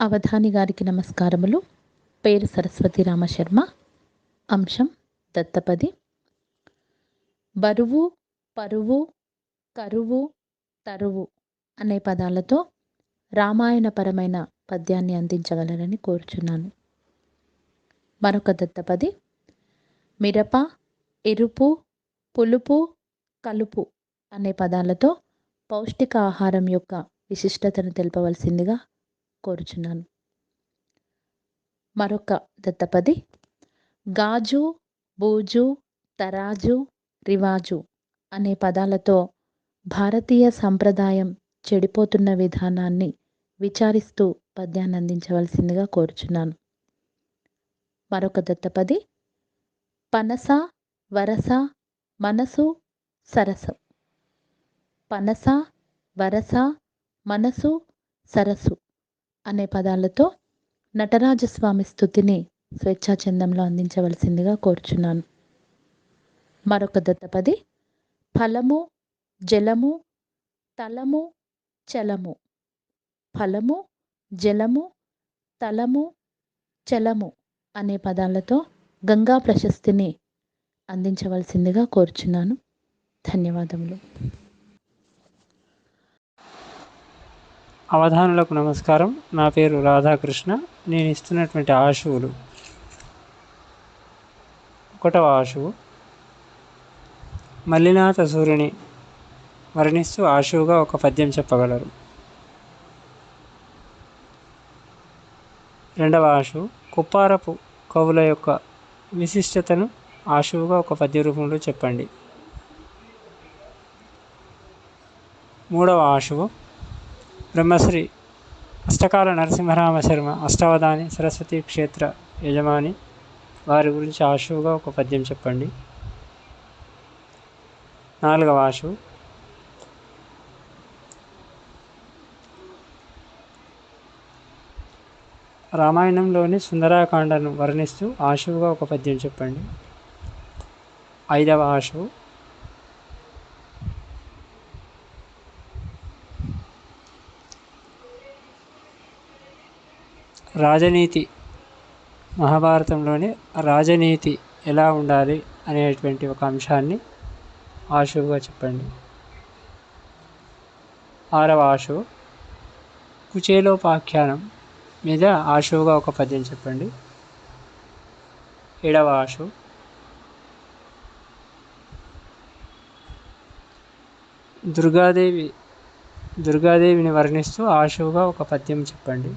అవధాని గారికి నమస్కారములు. పేరు సరస్వతి రామశర్మ. అంశం దత్తపది. బరువు, పరువు, కరువు, తరువు అనే పదాలతో రామాయణపరమైన పద్యాన్ని అందించగలరని కోరుచున్నాను. మరొక దత్తపది. మిరప, ఎరుపు, పులుపు, కలుపు అనే పదాలతో పౌష్టిక ఆహారం యొక్క విశిష్టతను తెలుపవలసిందిగా కోరుచున్నాను. మరొక దత్తపది. గాజు, బూజు, తరాజు, రివాజు అనే పదాలతో భారతీయ సంప్రదాయం చెడిపోతున్న విధానాన్ని విచారిస్తూ పద్యాన్ని అందించవలసిందిగా కోరుచున్నాను. మరొక దత్తపది. పనస, వరస, మనసు, సరసు. పనస, వరస, మనసు, సరసు అనే పదాలతో నటరాజస్వామి స్తుతిని స్వేచ్ఛాచందంలో అందించవలసిందిగా కోరుచున్నాను. మరొక దత్తపది. ఫలము, జలము, తలము, చలము. ఫలము, జలము, తలము, చలము అనే పదాలతో గంగా ప్రశస్తిని అందించవలసిందిగా కోరుచున్నాను. ధన్యవాదములు. అవధానులకు నమస్కారం. నా పేరు రాధాకృష్ణ. నేను ఇస్తున్నటువంటి ఆశువులు: 1వ ఆశువు మల్లినాథ సూర్యుని వర్ణిస్తూ ఆశువుగా ఒక పద్యం చెప్పగలరు. 2వ ఆశువు కుప్పారపు కవుల యొక్క విశిష్టతను ఆశువుగా ఒక పద్య రూపంలో చెప్పండి. 3వ ఆశువు బ్రహ్మశ్రీ అష్టకాల నరసింహరామ శర్మ అష్టావధాని సరస్వతి క్షేత్ర యజమాని వారి గురించి ఆశువుగా ఒక పద్యం చెప్పండి. 4వ ఆశువు రామాయణంలోని సుందరాకాండను వర్ణిస్తూ ఆశువుగా ఒక పద్యం చెప్పండి. 5వ ఆశువు రాజనీతి, మహాభారతంలోని రాజనీతి ఎలా ఉండాలి అనేటువంటి ఒక అంశాన్ని ఆశువుగా చెప్పండి. 6వ ఆశువు కుచేలోపాఖ్యానం మీద ఆశువుగా ఒక పద్యం చెప్పండి. 7వ ఆశువు దుర్గాదేవిని వర్ణిస్తూ ఆశువుగా ఒక పద్యం చెప్పండి.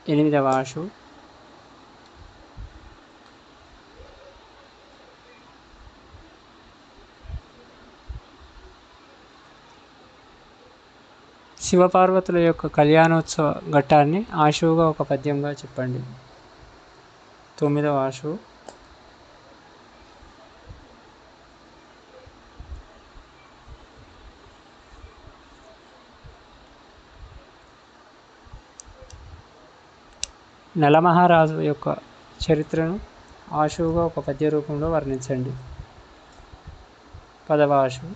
8వ ఆశువు శివపార్వతుల యొక్క కళ్యాణోత్సవ ఘట్టాన్ని ఆశువుగా ఒక పద్యంగా చెప్పండి. 9వ ఆశువు నలమహారాజు యొక్క చరిత్రను ఆశువుగా ఒక పద్య రూపంలో వర్ణించండి. 10వ ఆశువు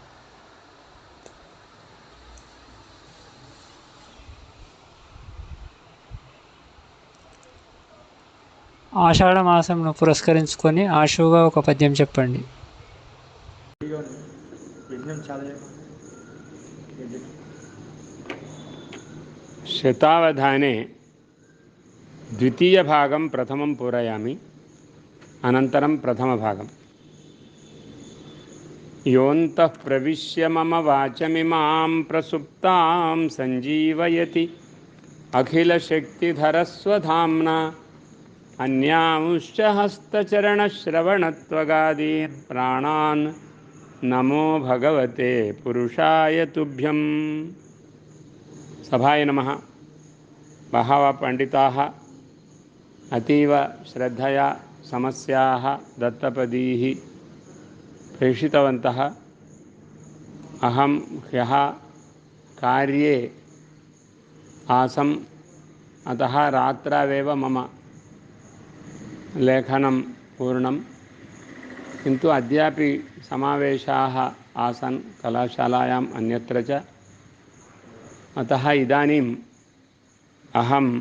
ఆషాఢ మాసంను పురస్కరించుకొని ఆశువుగా ఒక పద్యం చెప్పండి. శతావధానే ద్వితీయభాగం ప్రథమం పూరయామి, అనంతరం ప్రథమభాగం. యోంతః ప్రవిశ్య మమ వాచమిమాం ప్రసుప్తాం సంజీవయతి అఖిలశక్తిధరస్వధామ్నా అన్యాంశ్చ హస్తచరణశ్రవణత్వగాదీన్ ప్రాణాన్ నమో భగవతే పురుషాయ తుభ్యం. సభాయ నమః. బహవః పండితాః అతీవ శ్రద్ధయా సమస్యాः దత్తపదీः ప్రేషితవంతः. అహం హ్యः కార్యే ఆసम्, అతः రాత్రావేవ మమ లేఖనం పూర్ణం. किन्तु अद्यापि समावेशाः आसन् कलाशालायाम् अन्यत्र च. अतः इदानीं अहं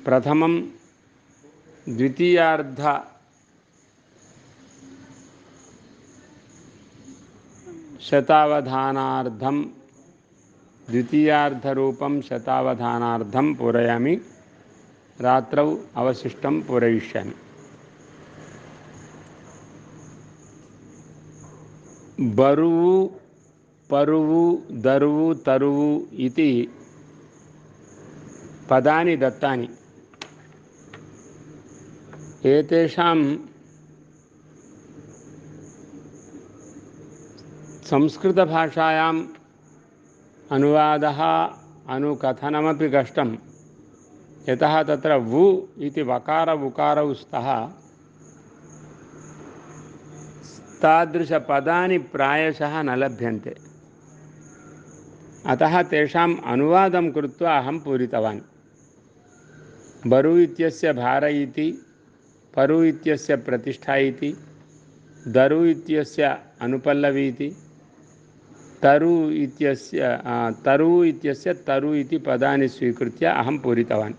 प्रथमं द्वितीयार्ध शतावधानार्थं द्वितीयार्धरूपं शतावधानार्थं पूरयामि, रात्रौ अवशिष्टं पूरयिष्यामि। बरुवु परुवु दरुवु तरुवु इति पदानि दत्तानि। एतेषां संस्कृतभाषायाम् अनुवादः अनुकथनमपि कष्टं, यतः तत्र वु इति वकार उकारौ स्तः। तादृशपदानि प्रायशः न लभ्यन्ते, अतः तेषाम् अनुवादं कृत्वा अहं पूरितवान्। बरु इत्यस्य भार इति, परु इत्यस्य प्रतिष्ठा इति, दरु इत्यस्य अनुपल्लवी इति, तरु इत्यस्य तरु इति पदानि स्वीकृत्य अहं पूरितवान्।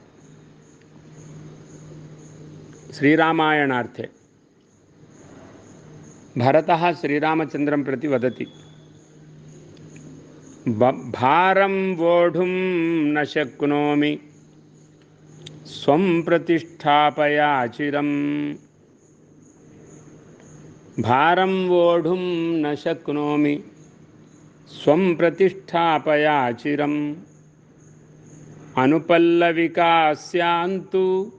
श्रीरामायणार्थे भरतः श्रीरामचन्द्रं प्रति वदति, भारं वोढुं न शक्नोमि स्वं प्रतिष्ठापयाचिरम्। भारं वोढुं न शक्नोमि स्वं प्रतिष्ठापयाचिरम्। अनुपल्लविकास्यान्तु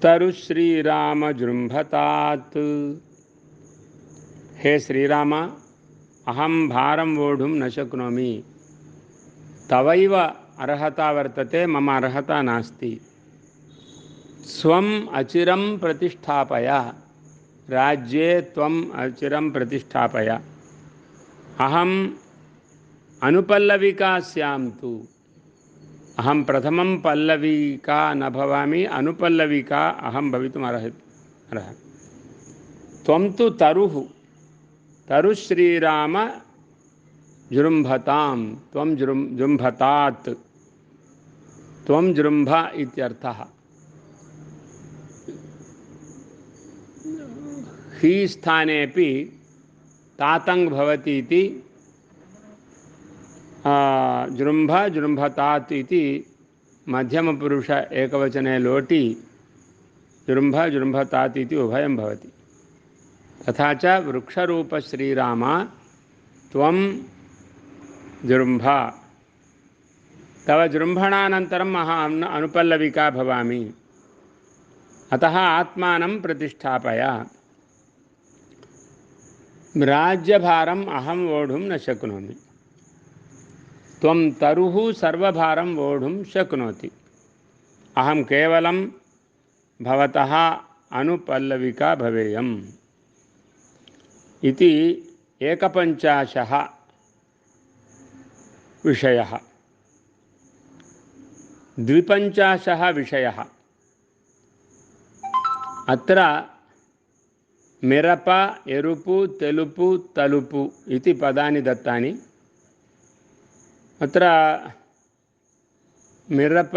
तरु श्रीराम जृम्भतात्। हे श्रीराम, अहं भारं वोढुं न शक्नोमि, तवैव अर्हता वर्तते, मम अर्हता नास्ति। स्वम् अचिरं प्रतिष्ठापय, राज्ये त्वम् अचिरं प्रतिष्ठापय। अहम् अनुपल्लविकास्यां तु, अहं प्रथमं पल्लविका न भवामि, अनुपल्लविका अहं भवितुम् अर्हति। त्वं तु तरुः, तरु श्रीराम जृम्भतां, त्वं जृम्भतात्, त्वं जृम्भ इत्यर्थः। ही स्थानेपि तातङ् भवति इति जृम्भ जृम्भतात् इति मध्यमपुरुष एकवचने लोटि जृम्भ जृम्भतात् इति उभयं भवति। तथा च वृक्षरूप श्रीराम त्वं जृम्भ, तव जृम्भणानन्तरम् अहम् अनुपल्लविका भवामि, अतः आत्मानं प्रतिष्ठापय। राज्यभारम् अहं वोढुं न शक्नोमि, त्वं तरुः सर्वभारं वोढुं शक्नोति, अहं केवलं भवतः अनुपल्लविका भवेयम् इति 51 विषयः। 52 विषयः अत्र मिरप एरुपु तेलुपु तलुपु इति पदानि दत्तानि। अत्र मिरप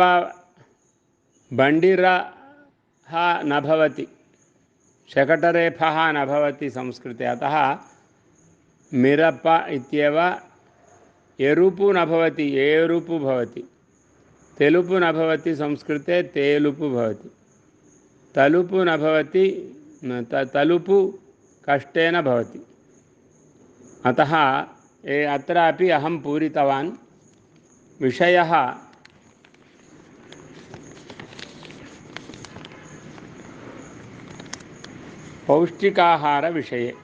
बण्डिरः न भवति, शकटरेफः न भवति संस्कृते, अतः मिरप इत्येव। एरुपु न भवति, एरुपु भवति। तेलुपु न भवति संस्कृते, तेलुपु भवति। तलुपु न भवति, तलुपु कष्टेन भवति। अतः अत्रापि अहं पूरितवान्। विषयः पौष्टिकाहार विषये।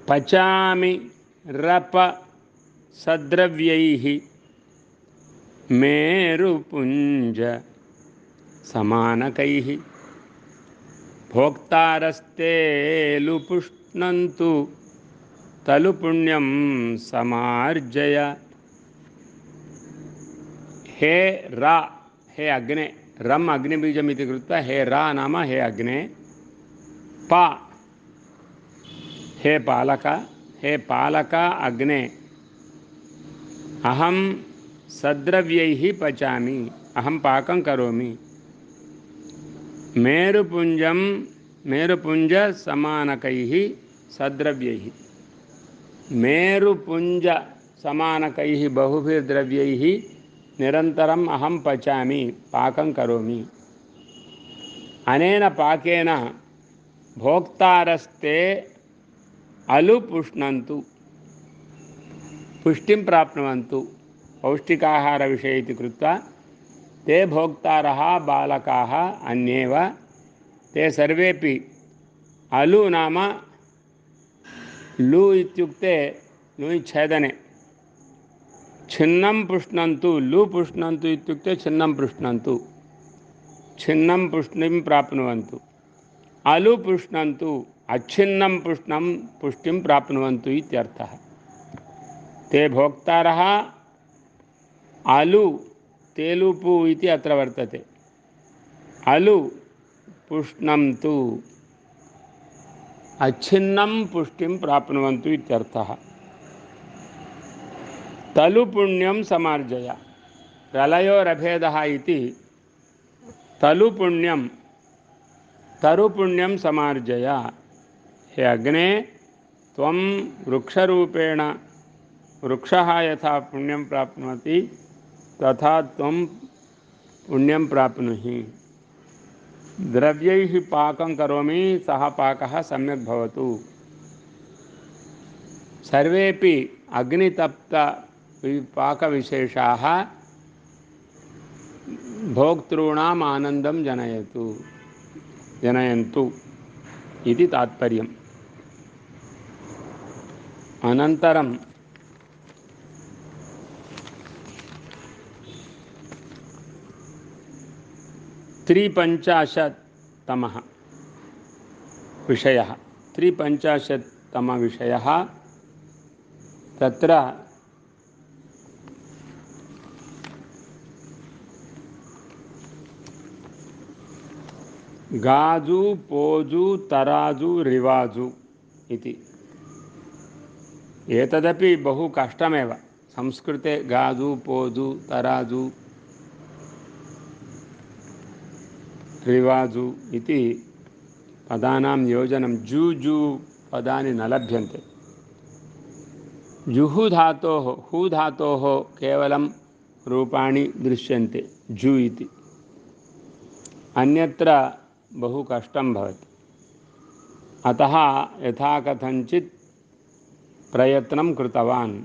पचामि रप सद्रव्यैः मेरुपुञ्ज समानकैः। भोक्तारस्ते लुपुष्णन्तु तलुपुण्यं समार्जय। हे रा, हे अग्ने, रम अग्निबीजमिति कृत्वा हे रा नाम हे अग्ने। पा, हे पालक, हे पालक अग्ने अहं सद्द्रव्यैः पचामि, अहं पाकं करोमि। मेरुपुञ्जसमानकैः सद्द्रव्यैः, मेरुपुञ्जसमानकैः बहुभिर्द्रव्यैः निरन्तरम् अहं पचामि, पाकं करोमि। अनेन पाकेन भोक्तारस्ते अलुपुष्णन्तु, पुष्टिं प्राप्नुवन्तु। पौष्टिकाहारविषये इति कृत्वा ते भोक्तारः बालकाः अन्येव, ते सर्वेपि अलु नाम लु इत्युक्ते लुञ् छेदने, छिन्नं पुष्णन्तु, लु पुष्णन्तु इत्युक्ते छिन्नं पुष्णन्तु, छिन्नं पुष्टिं प्राप्नुवन्तु। अलु पुष्णन्तु अच्छिन्नं पुष्टिं प्राप्नुवन्तु इत्यर्थः। ते भोक्तारः अलु तेलुपु इति अत्र वर्तते। अलु पुष्णं तु अच्छिन्नं पुष्टिं प्राप्नुवन्तु इत्यर्थः। तलुपुण्यं समार्जय, प्रलयोरभेदः इति तरुपुण्यं समार्जय। हे अग्ने, त्वं वृक्षरूपेण, वृक्षः यथा पुण्यं प्राप्नोति तथा त्वं पुण्यं प्राप्नुहि। द्रव्यैः पाकं करोमि, सः पाकः सम्यक् भवतु। सर्वेपि अग्नितप्त पाकविशेषाः भोक्तॄणाम् आनन्दं जनयन्तु इति तात्पर्यम्। अनन्तरं त्रिपञ्चाशत्तमः विषयः, त्रिपञ्चाशत्तमविषयः। तत्र गाजु पोजु तराजु रिवाजु इति। एतदपि बहु कष्टमेव। संस्कृते गाजु पोजु तराजु रिवाजु इति पदानां योजनं जू पदानि न लभ्यन्ते। जुहु धातोः, हु धातोः केवलं रूपाणि दृश्यन्ते जू इति, अन्यत्र बहु कष्टं भवति। अतः यथा कथञ्चित् प्रयत्नं कृतवान्।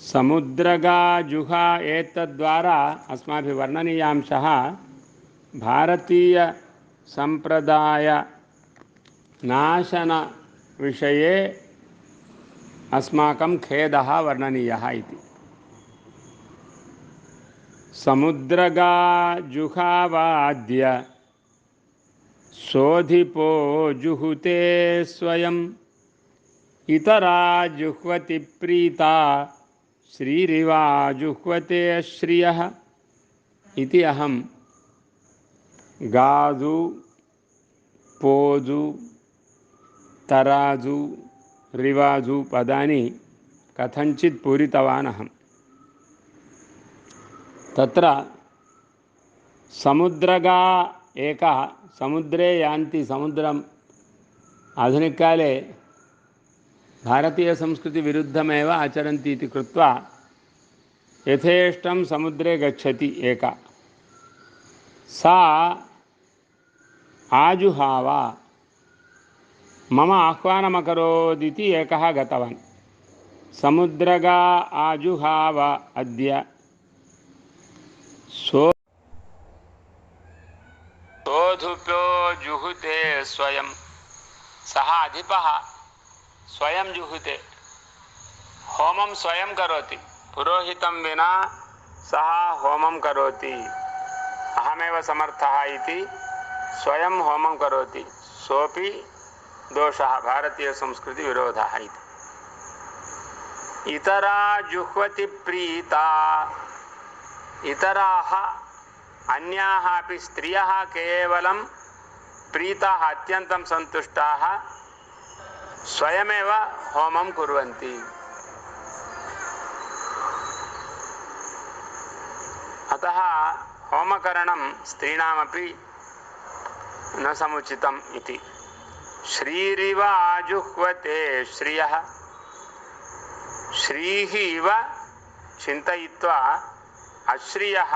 समुद्रगाजुहा एतद्द्वारा अस्माभिः वर्णनीयांशः भारतीयसम्प्रदाय नाशनविषये अस्माकं खेदः वर्णनीयः इति। समुद्रगाजुहावाद्य सोऽधिपो जुहुते स्वयम्, इतरा जुह्वति प्रीता श्रीरिवा जुह्वते श्रियः इति। अहं गाजु पोजु तराजु रिवाजु पदानि कथञ्चित् पूरितवान् अहम्। तत्र समुद्रगा एकः, समुद्रे यान्ति, समुद्रम् आधुनिककाले भारतीयसंस्कृतिविरुद्धमेव आचरन्ति इति कृत्वा यथेष्टं समुद्रे गच्छति एका, सा आजुहाव, मम आह्वानमकरोदिति एकः गतवान्। समुद्रगा आजुहाव अद्य, सोऽधुपो जुहुते स्वयं, सः अधिपः स्वयं जुहुते, होमं स्वयं करोति, पुरोहितं विना सः होमं करोति। अहमेव समर्थः इति स्वयं होमं करोति, सोऽपि दोषः, भारतीयसंस्कृतिविरोधः इति। इतरा जुह्वति प्रीता, इतराः अन्याः अपि स्त्रियः केवलं प्रीताः अत्यन्तं सन्तुष्टाः स्वयमेव होमं कुर्वन्ति। अतः होमकरणं स्त्रीणामपि न समुचितम् इति। श्रीरिव आजुह्वते श्रियः, श्रीः इव चिन्तयित्वा अश्रियः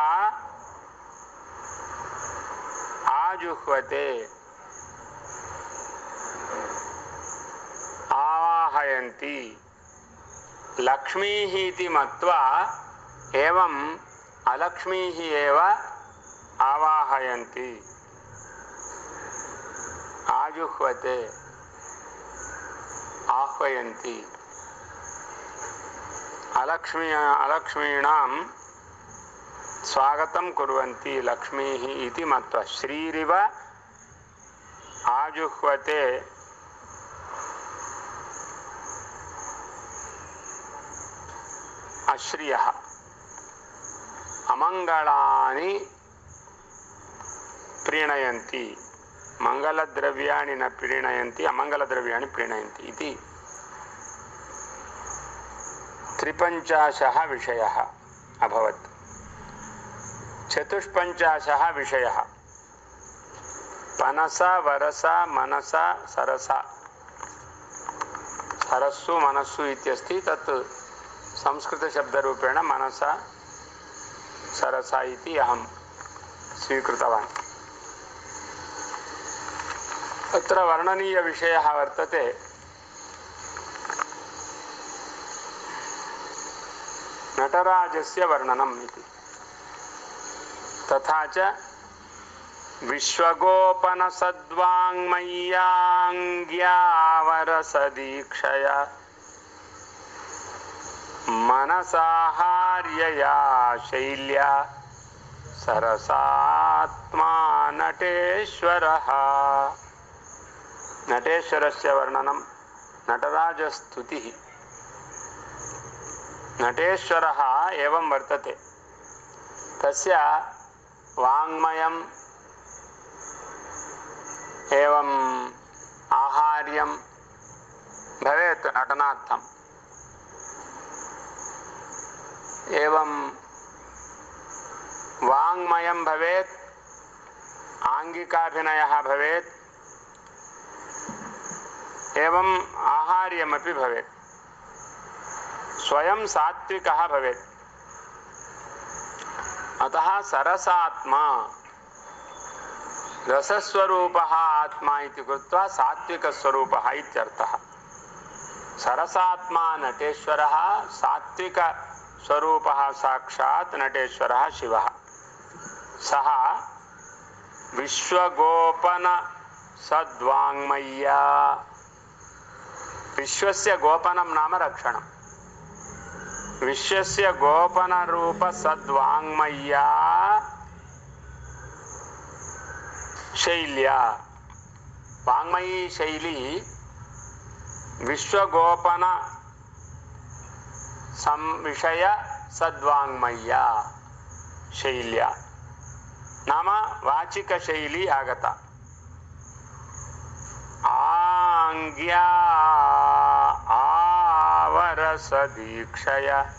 आजुह्वते आवाहयन्ति, लक्ष्मीः इति मत्वा एवम् अलक्ष्मीः एव आवाहयन्ति। आजुह्वते आह्वयन्ति, अलक्ष्मीणां स्वागतं कुर्वन्ति लक्ष्मीः इति मत्वा। श्रीरिव आजुह्वते अश्रियः अमङ्गलानि प्रीणयन्ति, मंगलद्रव्याणि न प्रीणयन्ति अमंगलद्रव्याणि प्रीणयन्ति इति 53 विषयः अभवत्। 54 विषयः पनसा वरसा मनसा सरसा, सरस्सु मनस्सु इत्यस्ति, तत् संस्कृतशब्दरूपेण मनसा सरसा इति अहं स्वीकृतवान्। अत्र वर्णनीयविषयः वर्तते नटराजस्य वर्णनम् इति। तथा च विश्वगोपनसद्वाङ्मय्याङ्ग्यावरसदीक्षया मनसाहार्यया शैल्या सरसात्मा नटेश्वरः। नटेश्वरस्य वर्णनं नटराजस्तुतिः। नटेश्वरः एवं वर्तते, तस्य वाङ्मयम् एवं आहार्यं भवेत् नटनार्थम्। एवं वाङ्मयं भवेत्, आङ्गिकाभिनयः भवेत्, एवं आहार्यमपि भवेत्, स्वयं सात्विकः भवेत्। अतः सरसात्मा रसस्वरूपः आत्मा इति कृत्वा सात्विकस्वरूपः इत्यर्थः। सरसात्मा नटेश्वरः, सात्विकस्वरूपः साक्षात् नटेश्वरः शिवः। सः विश्वगोपन सद्वाङ्मय्या, विश्वस्य गोपनं नाम रक्षणं। विश्वस्य गोपन रूप सद्वाङ्मय्या शैल्या, वाङ्मयी शैली विश्वगोपन संविषय सद्वाङ्मय्या शैल्या नाम वाचिक शैली आगता। आङ्ग्या आवरसदीक्षया,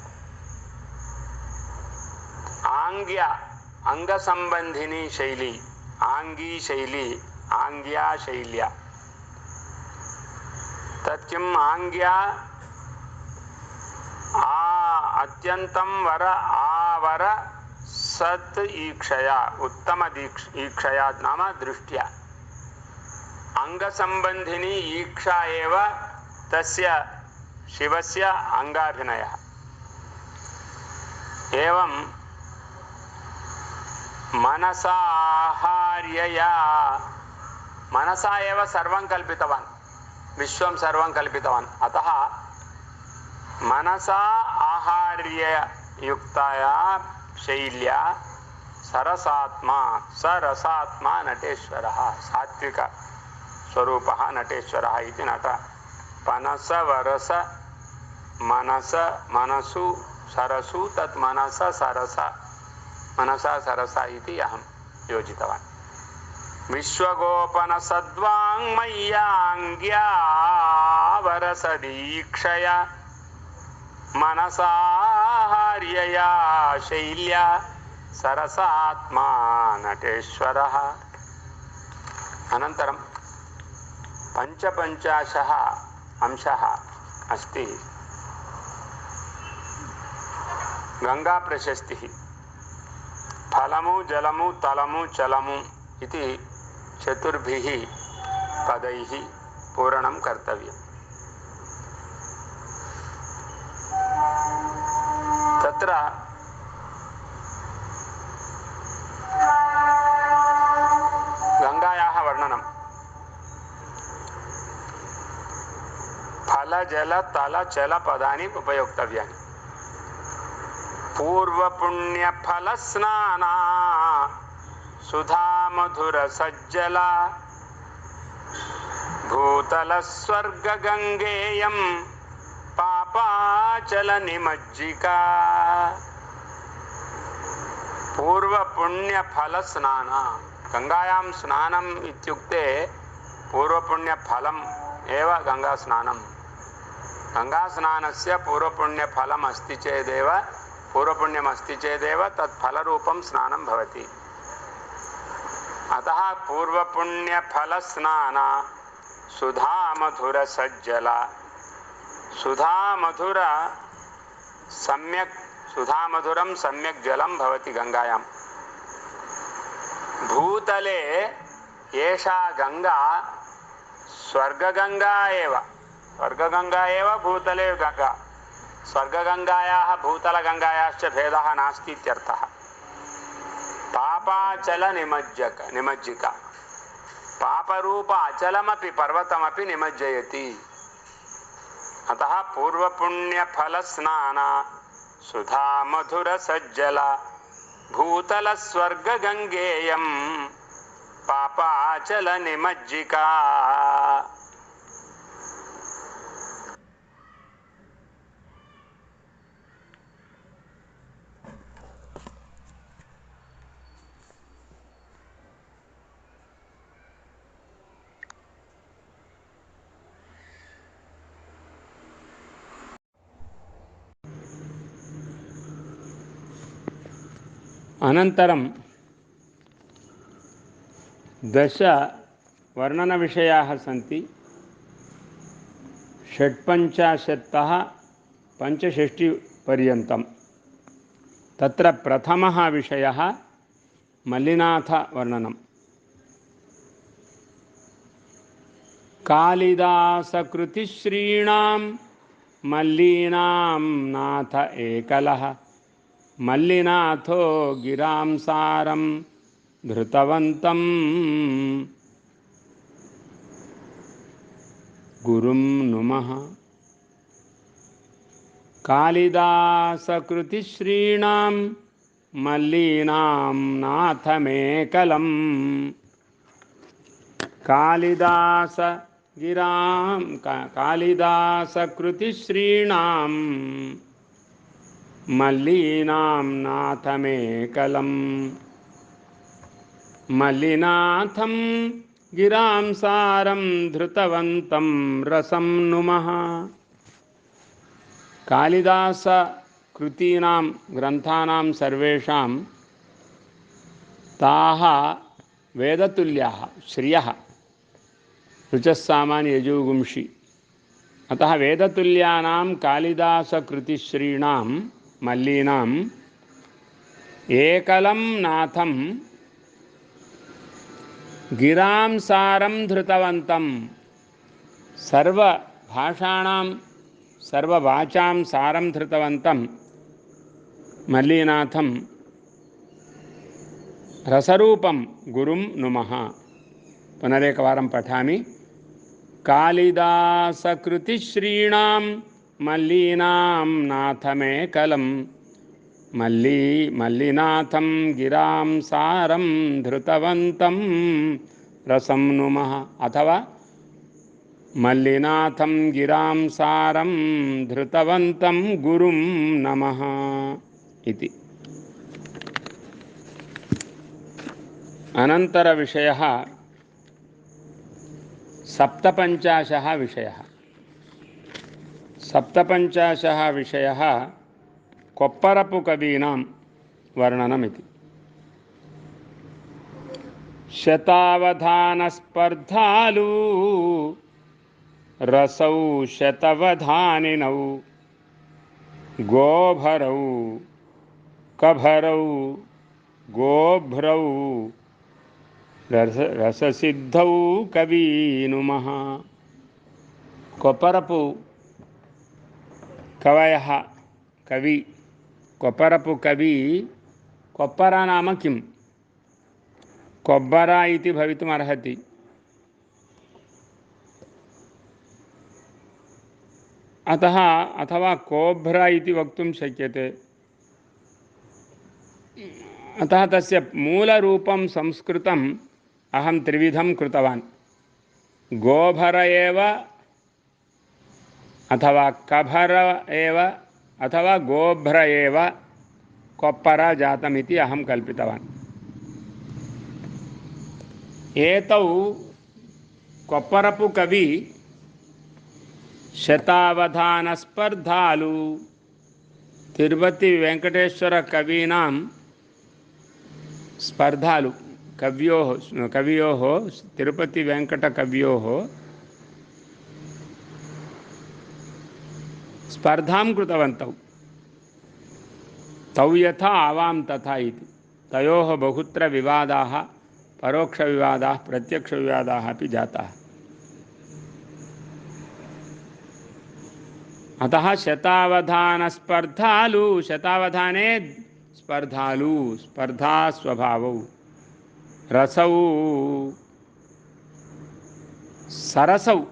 आङ्ग्या अंगसंबंधिनी शैली, आंगी शैली, आंग्या शैल्या। तत्किम् आंग्या अत्यंतं वर आवर सत् ईक्षया, उत्तम ईक्षया नाम दृष्ट्या। अंगसंबंधिनी ईक्षा एव तस्य शिवस्य अंगाभिनयः। एवं मनसा आहार्यया, मनसा एव सर्वं कल्पितवान्, विश्वं सर्वं कल्पितवान्। अतः मनसा आहार्य युक्ताया शैल्या सरसात्मा, सरसात्मा नटेश्वरः, सात्विक स्वरूपः नटेश्वरः इति नट। पनस वरस मनस मनसु सरसु तत् मनस सरस, मनसा सरसा इति अहं योजितवान्। विश्वगोपन सद्वाङ्मय्याङ्ग्यावरसदीक्षया मनसाहार्यया शैल्या सरसात्मा नटेश्वरः। अनन्तरं पञ्चपञ्चाशः अंशः अस्ति गङ्गाप्रशस्तिः। फलमु जलमु तलमु चलमु इति चतुर्भिः पदैः पूरणं कर्तव्यम्। तत्र गङ्गायाः वर्णनं फल जल तल चल पदानि उपयोक्तव्यानि। पूर्वपुण्यफलस्नाना सुधा मधुर सज्जला भूतलस्वर्गगङ्गेयं पापाचलनिमज्जिका। पूर्वपुण्यफलस्नान, गङ्गायां स्नानम् इत्युक्ते पूर्वपुण्यफलम् एव गङ्गास्नानं। गङ्गास्नानस्य पूर्वपुण्यफलम् अस्ति चेदेव, पूर्वपुण्यमस्ति चेदेव तत् फलरूपं स्नानं भवति। अतः पूर्वपुण्यफलस्नान सुधामधुरसज्जला। सुधामधुर सम्यक्, सुधामधुरं सम्यक् जलं भवति गङ्गायां। भूतले एषा गङ्गा स्वर्गगङ्गा एव, स्वर्गगङ्गा एव भूतले गङ्गा। स्वर्गगङ्गायाः भूतलगङ्गायाश्च भेदः नास्ति इत्यर्थः। पापाचलनिमज्जिका, पापरूप अचलमपि पर्वतमपि निमज्जयति। अतः पूर्वपुण्यफलस्नान सुधामधुरसज्जला भूतलस्वर्गगङ्गेयं पापाचलनिमज्जिका। अनन्तरं दश वर्णनविषयाः सन्ति। षट्पञ्चाशत्तः पञ्चषष्टिपर्यन्तं। तत्र प्रथमः विषयः मल्लिनाथवर्णनं। कालिदासकृतिश्रीणां मल्लीनां नाथ एकलः मल्लिनाथो गिरां सारं धृतवन्तं गुरुं नुमः। कालिदासकृतिश्रीणां मल्लीनां नाथमेकलं कालिदासकृतिश्रीणां मल्लीनां नाथमेकलं मल्लिनाथं गिरां सारं धृतवन्तं रसं नुमः। कालिदासकृतीनां ग्रन्थानां सर्वेषां ताः वेदतुल्याः श्रियः ऋचस्सामान्य यजुगुंषि। अतः वेदतुल्यानां कालिदासकृतिश्रीणां मल्लीनाम् एकलं नाथं गिरां सारं धृतवन्तं। सर्वभाषाणां सर्ववाचां सारं धृतवन्तं मल्लीनाथं रसरूपं गुरुं नुमः। पुनरेकवारं पठामि। कालिदासकृतिश्रीणां मल्लीनां नाथमेकलं मल्लिनाथं गिरां सारं धृतवन्तं रसं नुमः। अथवा मल्लिनाथं गिरां सारं धृतवन्तं गुरुं नमः इति। अनन्तरविषयः सप्तपञ्चाशः विषयः। सप्तपञ्चाशः विषयः कोप्परपु कवीनां वर्णनमिति। शतावधानस्पर्धालु रसौ शतवधानिनौ गोभरौ कभरौ गोभ्रौ रससिद्धौ कवीनुमः। कोप्परपु कवयः कवि कोप्परपु कवि कोप्परा नाम किं? कोब्बरा इति भवितुम् अर्हति। अतः अथवा कोभ्रा इति वक्तुं शक्यते। अतः तस्य मूलरूपं संस्कृतम् अहं त्रिविधं कृतवान्। गोभर एव अथवा कभर एव अथवा गोभ्र एव कोप्परा जातमिति अहं कल्पितवान्। एतौ कोप्परपु कवि शतावधानस्पर्धालु तिरुपति वेंकटेश्वर कवीनां स्पर्धालु कवियोः तिरुपति वेंकट कवियोः स्पर्धां कृतवन्तौ। तौ यथा आवां तथा इति। तयोः बहुत्र विवादाः, परोक्षविवादाः, प्रत्यक्षविवादाः अपि जाताः। अतः शतावधानस्पर्धालु, शतावधाने स्पर्धालु, स्पर्धा स्वभावौ, रसौ सरसौ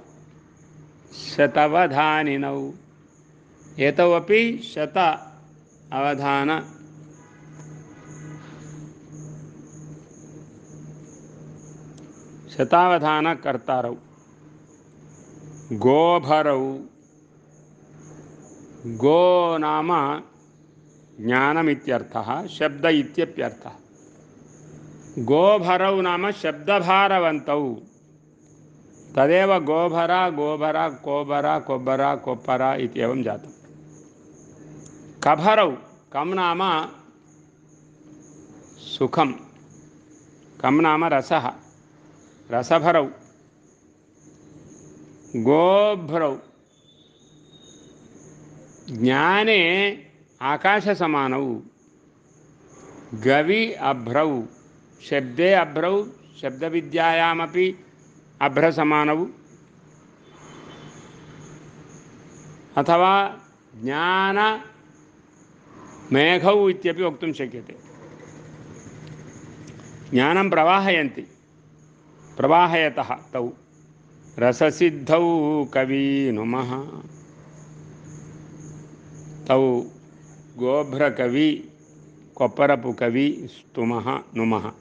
शतवधानिनौ। एतौ अपि शत अवधान शतावधानकर्तारौ। गोभरौ, गो नाम ज्ञानमित्यर्थः, शब्द इत्यप्यर्थः। गोभरौ नाम शब्दभारवन्तौ। तदेव गोभरा गोभरा कोबरा कोब्बरा कोप्परा इत्येवं जातम्। कभरौ, कं नाम सुखं, कं नाम रसः, रसभरौ। गोभ्रौ, ज्ञाने आकाशसमानौ। गवि अभ्रौ, शब्दे अभ्रौ, शब्दविद्यायामपि अभ्रसमानौ। अथवा ज्ञान मेघौ इत्यपि वक्तुं शक्यते। ज्ञानं प्रवाहयन्ति, प्रवाहयतः तौ। रससिद्धौ कवीनुमः। तौ गोभ्रकवि कोप्परपु कवि स्तुमः नुमः।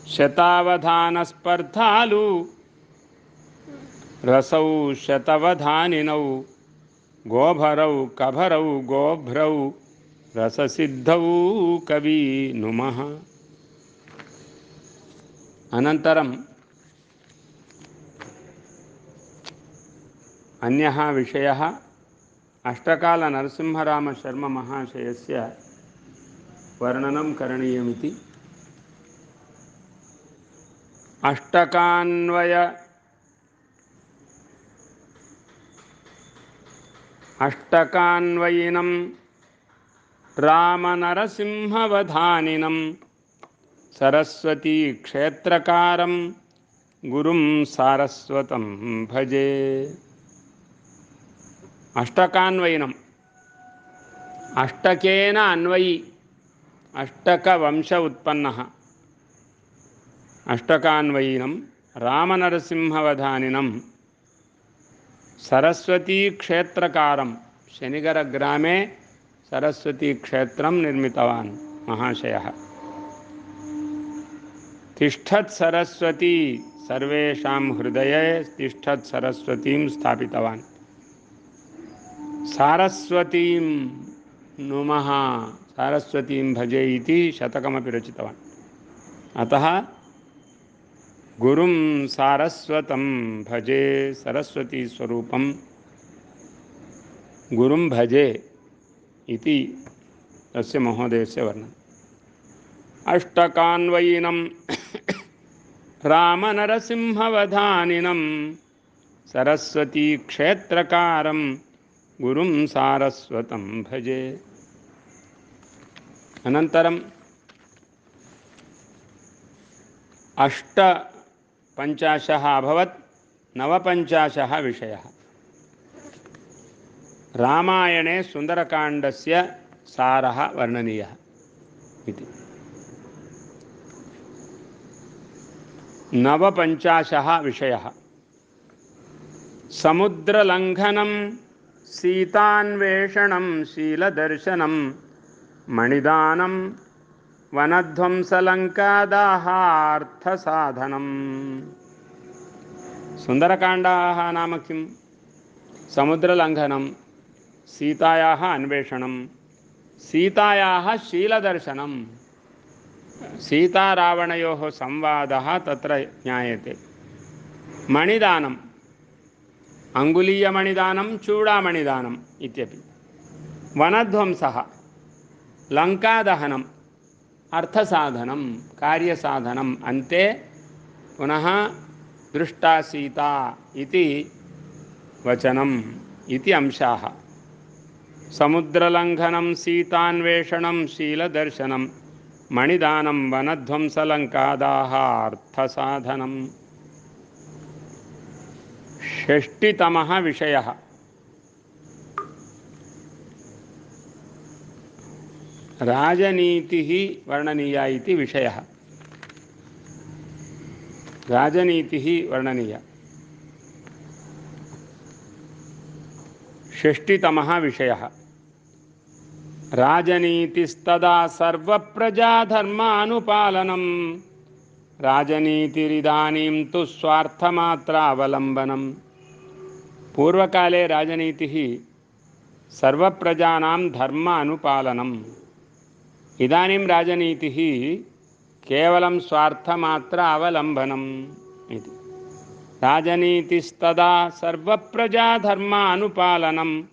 शतावधानस्पर्धालु रसौ शतवधानिनौ गोभरौ कभरौ गोभ्रौ रससिद्धौ कवि नुमः। अनन्तरम् अन्यः विषयः अष्टकाल नरसिंहरामशर्म महाशयस्य वर्णनं करणीयमिति। अष्टकान्वयिनं रामनरसिंहवधानिनं सरस्वती क्षेत्रकारं गुरुं सारस्वतं भजे। अष्टकान्वयिनम्, अष्टकेन अन्वयी, अष्टकवंश उत्पन्नः। अष्टकान्वयिनं रामनरसिंहवधानिनं सरस्वती क्षेत्रकारं, शनिगर ग्रामे सरस्वती क्षेत्रं निर्मितवान् महाशयः। तिष्ठत् सरस्वती, सर्वेषां हृदये तिष्ठत् सरस्वतीं स्थापितवान्। सारस्वतीं नुमः, सारस्वतीं भजे इति शतकमपि रचितवान्। अतः गुरुं सारस्वतं भजे। सरस्वती स्वरूपं गुरुं भजे इति तस्य महोदयस्य वर्णनम्। अष्टकान्वयिनं रामनरसिंहवधानिनं सरस्वती क्षेत्रकारं गुरुं सारस्वतं भजे। अनन्तरम् अष्टपञ्चाशः अभवत्, नवपञ्चाशः विषयः। रामायणे सुन्दरकाण्डस्य सारः वर्णनीयः इति। नवपञ्चाशः विषयः। समुद्रलङ्घनं, सीतान्वेषणं, शीलदर्शनं, मणिदानं, वनध्वंसलङ्कादाहार्थसाधनम्। सुन्दरकाण्डः नाम किं? समुद्रलङ्घनं, सीतायाः अन्वेषणं, सीतायाः शीलदर्शनं, सीतारावणयोः संवादः तत्र ज्ञायते। मणिदानम्, अङ्गुलीयमणिदानं, चूडामणिदानम् इत्यपि। वनध्वंसः, लङ्कादहनम्, अर्थसाधनं, कार्यसाधनम्, अन्ते पुनः दृष्टा सीता इति वचनम् इति अंशाः। समुद्रलङ्घनं, सीतान्वेषणं, शीलदर्शनं, मणिदानं, वनध्वंसलङ्कादाहार्थसाधनम्। षष्टितमः विषयः। राजनीतिः वर्णनीया इति विषयः। राजनीतिः वर्णनीया। षष्टितमः विषयः। राजनीतिस्तदा सर्वप्रजाधर्मानुपालनं, राजनीतिरिदानीं तु स्वार्थमात्रावलम्बनम्। पूर्वकाले राजनीतिः सर्वप्रजानां धर्म अनुपालनम्, इदानीं राजनीतिः केवलं स्वार्थमात्र अवलम्बनम् इति। राजनीतिस्तदा सर्वप्रजाधर्मानुपालनं,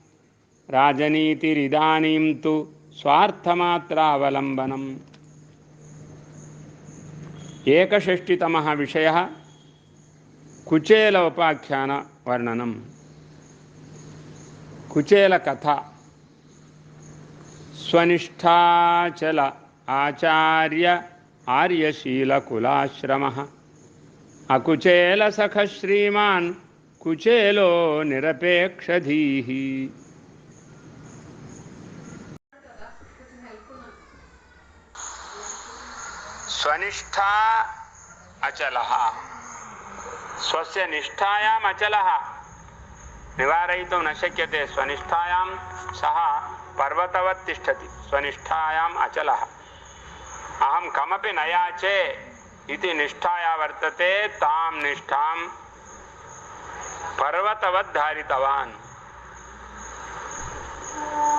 राजनीतिरिदानीं तु स्वार्थमात्रावलम्बनम्। एकषष्टितमः विषयः। कुचेलोपाख्यानवर्णनम्। कुचेलकथा। स्वनिष्ठाचल आचार्य आर्यशीलकुलाश्रमः, अकुचेलसखः श्रीमान् कुचेलो निरपेक्षधीः। स्वनिष्ठा अचलः, स्वस्य निष्ठायाम् अचलः, निवारयितुं न शक्यते। स्वनिष्ठायां सः पर्वतवत् तिष्ठति, स्वनिष्ठायाम् अचलः। अहं कमपि न याचे इति निष्ठाया वर्तते, तां निष्ठां पर्वतवत् धारितवान्।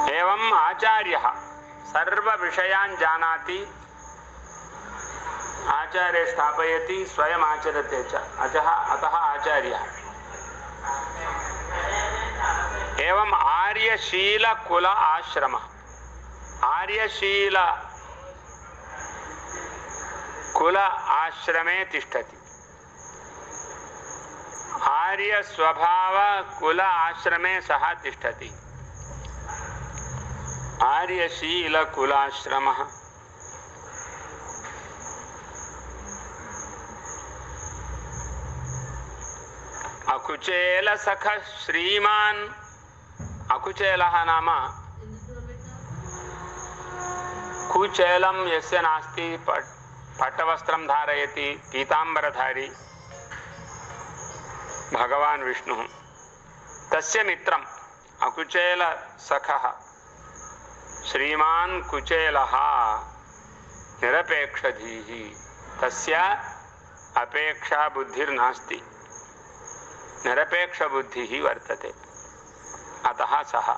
एवम् आचार्यः सर्वविषयान् जानाति, आचार्य स्थापयति, स्वयम् आचरते च, अतः आचार्यः। एवम् आर्यशीलकुल आश्रमः, आर्यशीलकुल आश्रमे तिष्ठति। आर्यस्वभावकुल आश्रमे सः तिष्ठति। आर्यशीलकुलाश्रमः। अकुचेलसखः श्रीमान्। अकुचेलः नाम कुचेलं यस्य नास्ति, पट्टवस्त्रं धारयति, पीताम्बरधारी भगवान् विष्णुः, तस्य मित्रम् अकुचेलसखः श्रीमान् कुचेलः निरपेक्षधीः। तस्य अपेक्षा बुद्धिर्नास्ति, निरपेक्षबुद्धिः वर्तते। अतः सः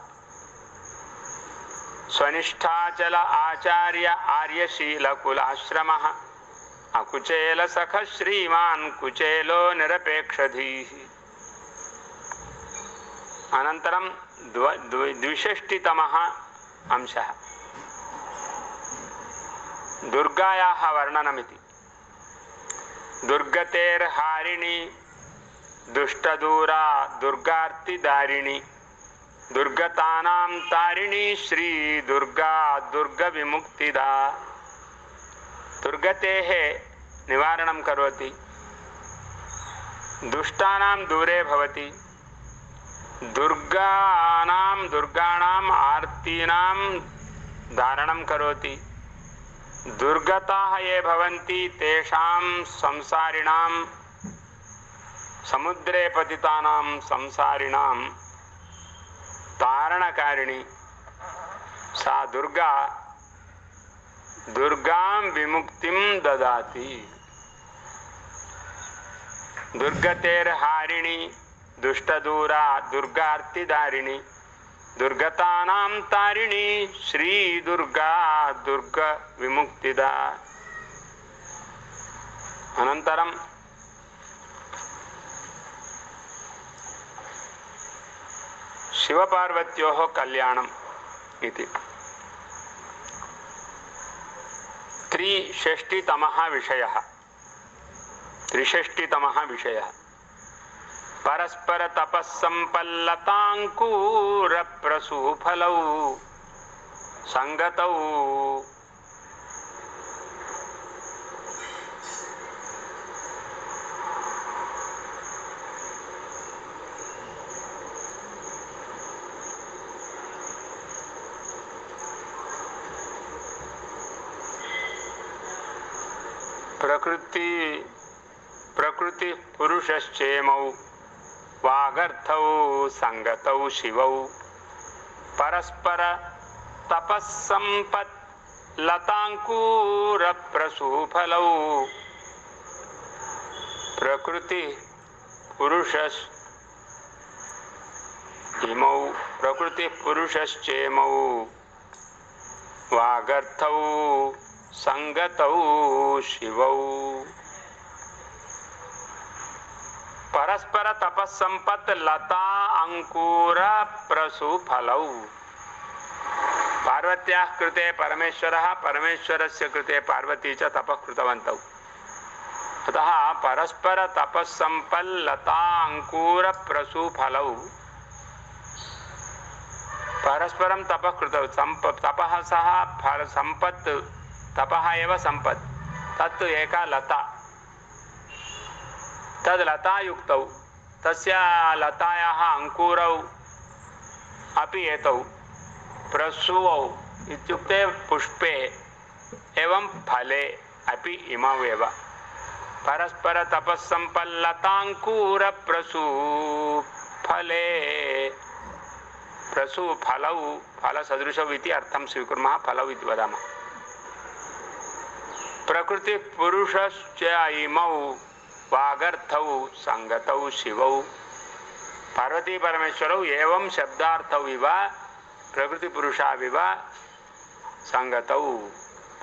स्वनिष्ठाचल आचार्य आर्यशीलकुलाश्रमः, अकुचेल सख श्रीमान कुचेलो निरपेक्षधीः। अनन्तरं द्विषष्टितमः अंशः दुर्गायाः वर्णनमिति। दुर्गतेर्हारिणी दुष्टदूरा दुर्गार्तिदारिणी दुर्गतानां तारिणी श्री दुर्गा दुर्गविमुक्तिदा। दुर्गतेः निवारणं करोति, दुष्टानां दूरे भवति, दुर्गाणाम् आर्तीनां धारणं करोति, दुर्गताः ये भवन्ति तेषां संसारिणां समुद्रे पतितानां संसारिणां तारणकारिणी सा दुर्गा दुर्गां विमुक्तिं ददाति। दुर्गतेर्हारिणी दुष्टदूरा दुर्गार्तिदारिणी दुर्गतानां तारिणी श्री दुर्गा दुर्ग विमुक्तिदा। अनन्तरं शिवपार्वत्योः कल्याणम् इति। त्रिषष्टितमः विषयः परस्पर तपस्संपल्लतांकुरप्रसूफलौ संगतौ प्रकृति पुरुषश्चेमौ वागर्थौ संगतौ शिवौ परस्पर तपस्संपत् लतांकुरप्रसूफलौ प्रकृति पुरुषश्चेमौ वागर्थौ संगतौ शिवौ परस्पर तपस्संपत् लता अंकुर प्रसूफलौ। पार्वत्याः कृते परमेश्वरः परमेश्वरस्य कृते पार्वती च तपः कृतवन्तौ। अतः परस्पर तपस्संपत् लता अंकुर प्रसूफलौ परस्परं तपः कृतौ। तपः सह फल संपत् तपः एव संपत् तत् एका लता तद् लतायुक्तौ तस्य लतायाः अंकुरौ अपि एतौ प्रसूवौ इत्युक्ते पुष्पे एवं फले अपि इमौ एव परस्पर तपस्संपल्लतांकुर प्रसूफले प्रसूफलौ फलसदृशौ इति अर्थं स्वीकुर्मः फलौ इति वदामः। प्रकृति पुरुषश्च इमौ वागर्थौ संगतौ शिवौ पार्वती परमेश्वरौ एवं शब्दार्थौ इव प्रकृति पुरुषाविव संगतौ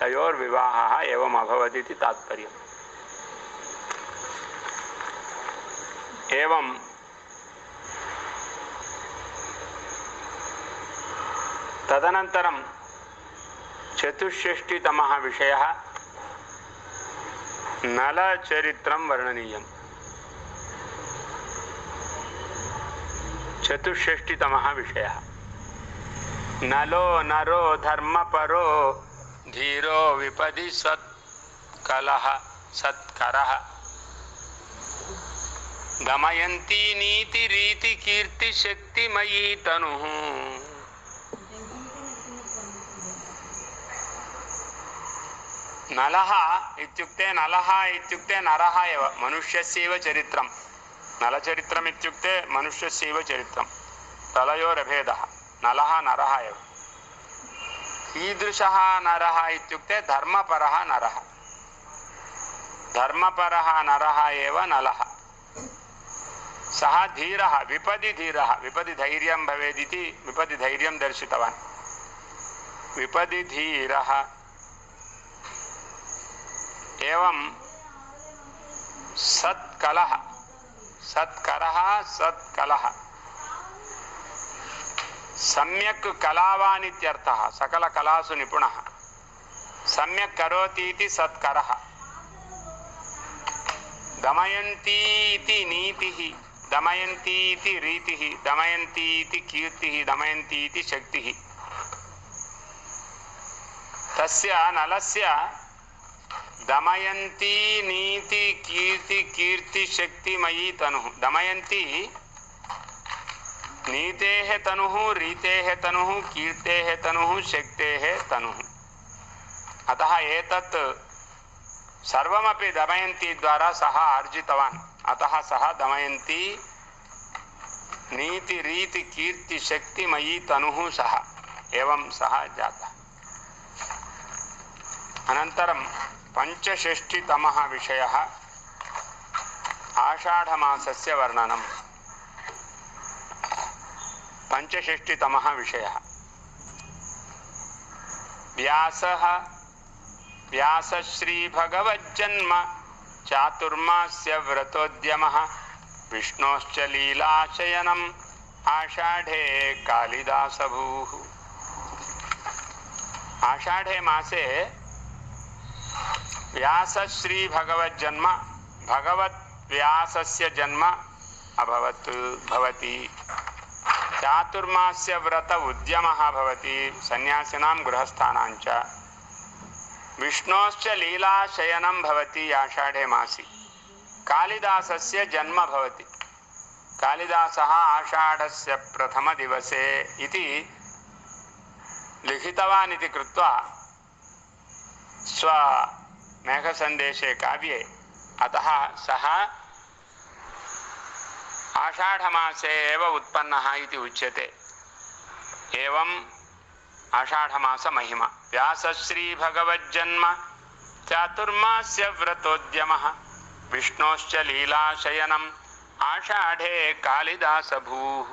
तयोर्विवाहः एवम् अभवत् इति तात्पर्यम्। एवं तदनन्तरं चतुष्षष्टितमः विषयः नलचरित्रं वर्णनीयम्। चतुष्षष्टितमः विषयः नलो नरो धर्मपरो धीरो विपदि सत्कलः सत्करः दमयन्ती नीति रीति कीर्ति शक्तिमयी तनुः। नलः इत्युक्ते नरः एव मनुष्यस्यैव चरित्रं। नलचरित्रम् इत्युक्ते मनुष्यस्यैव चरित्रं तलयोरभेदः नलः नरः एव। कीदृशः नरः इत्युक्ते धर्मपरः नरः एव नलः। सः धीरः विपदि धैर्यं भवेदिति विपदि धैर्यं दर्शितवान्। विपदि धीरः एवं सत्कलः सत्करः सत्कलः सम्यक् कलावान् इत्यर्थः सकलकलासु निपुणः सम्यक् करोति इति सत्करः दमयन्ती इति नीतिः दमयन्ती इति रीतिः दमयन्ती इति कीर्तिः दमयन्ती इति शक्तिः तस्य नलस्य दमयन्ती नीति कीर्ति कीर्ति शक्तिमयी तनुः दमयन्ती नीतेः तनुः रीतेः तनुः कीर्तेः तनुः शक्तेः तनुः अतः एतत् सर्वमपि दमयन्ती द्वारा सः अर्जितवान् अतः सः दमयन्ती नीति रीति कीर्ति शक्तिमयी तनुः सः एवं सः जातः। अनन्तरं पञ्चषष्टितमः विषयः आषाढमासस्य वर्णनम्। पञ्चषष्टितमः विषयः व्यासः व्यासश्रीभगवज्जन्म चातुर्मास्य व्रतोद्यमः विष्णोश्च लीलाशयनम् आषाढे कालिदासभूः। आषाढे मासे व्यासश्रीभगवज्जन्म भगवद्व्यासस्य जन्म अभवत् भवति चातुर्मास्य व्रत उद्यमः भवति सन्यासिनां गृहस्थानां च विष्णोश्च लीलाशयनं भवति आषाढे मासि कालिदासस्य जन्म भवति कालिदासः आषाढस्य प्रथमदिवसे इति लिखितवान् इति कृत्वा स्वमेघसन्देशे काव्ये अतः सः आषाढमासे एव उत्पन्नः इति उच्यते। एवं आषाढमास महिमा व्यासश्री भगवज्जन्म चातुर्मास्य व्रतोद्यमः विष्णोश्च लीलाशयनम् आषाढे कालिदासभूः।